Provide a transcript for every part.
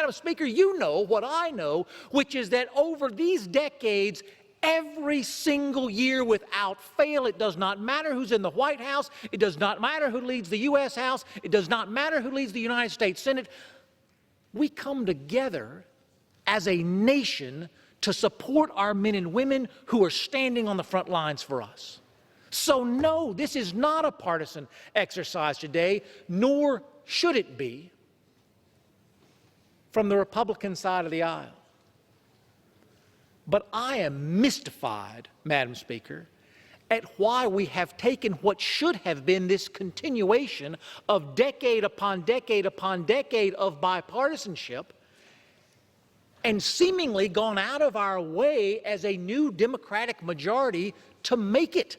Madam Speaker, you know what I know, which is that over these decades, every single year without fail, it does not matter who's in the White House, it does not matter who leads the U.S. House, it does not matter who leads the United States Senate, we come together as a nation to support our men and women who are standing on the front lines for us. So no, this is not a partisan exercise today, nor should it be from the Republican side of the aisle. But I am mystified, Madam Speaker, at why we have taken what should have been this continuation of decade upon decade upon decade of bipartisanship and seemingly gone out of our way as a new Democratic majority to make it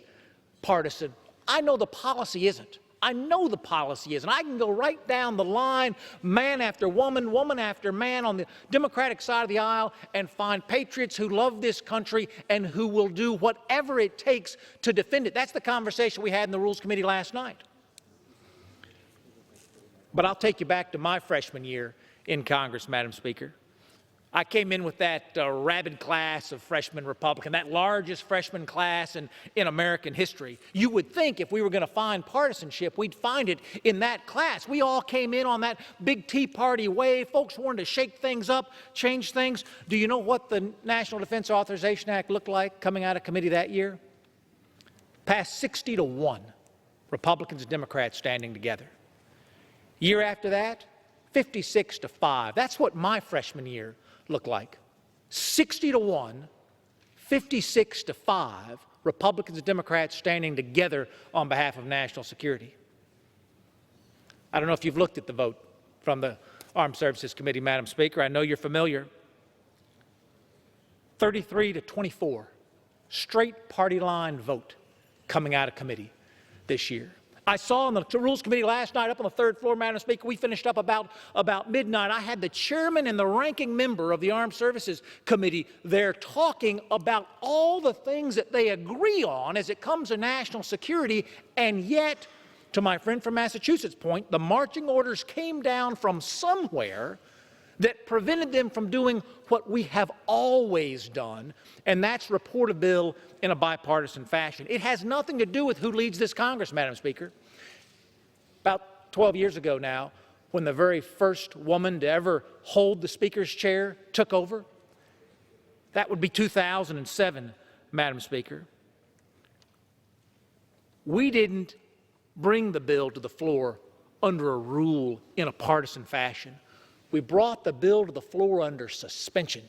partisan. I know the policy isn't. I know the policy is, and I can go right down the line, man after woman, woman after man on the Democratic side of the aisle and find patriots who love this country and who will do whatever it takes to defend it. That's the conversation we had in the Rules Committee last night. But I'll take you back to my freshman year in Congress, Madam Speaker. I came in with that rabid class of freshman Republican, that largest freshman class in American history. You would think if we were going to find partisanship, we'd find it in that class. We all came in on that big Tea Party wave. Folks wanted to shake things up, change things. Do you know what the National Defense Authorization Act looked like coming out of committee that year? Passed 60-1, Republicans and Democrats standing together. Year after that, 56-5. That's what my freshman year look like. 60-1, 56-5, Republicans and Democrats standing together on behalf of national security. I don't know if you've looked at the vote from the Armed Services Committee, Madam Speaker. I know you're familiar. 33-24, straight party line vote coming out of committee this year. I saw in the Rules Committee last night up on the third floor, Madam Speaker, we finished up about midnight. I had the chairman and the ranking member of the Armed Services Committee there talking about all the things that they agree on as it comes to national security, and yet, to my friend from Massachusetts' point, the marching orders came down from somewhere that prevented them from doing what we have always done, and that's report a bill in a bipartisan fashion. It has nothing to do with who leads this Congress, Madam Speaker. About 12 years ago now, when the very first woman to ever hold the Speaker's chair took over, that would be 2007, Madam Speaker. We didn't bring the bill to the floor under a rule in a partisan fashion. We brought the bill to the floor under suspension.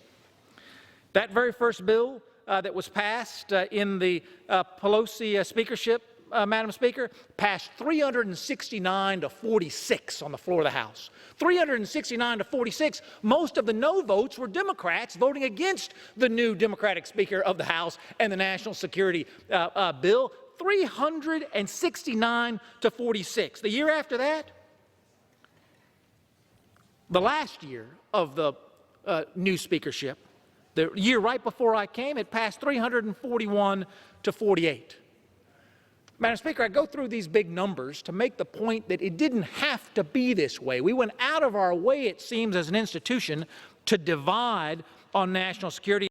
That very first bill that was passed in the Pelosi speakership, Madam Speaker, passed 369-46 on the floor of the House. 369-46. Most of the no votes were Democrats voting against the new Democratic Speaker of the House and the national security bill. 369-46. The year after that, the last year of the new speakership, the year right before I came, it passed 341-48. Madam Speaker, I go through these big numbers to make the point that it didn't have to be this way. We went out of our way, it seems, as an institution to divide on national security.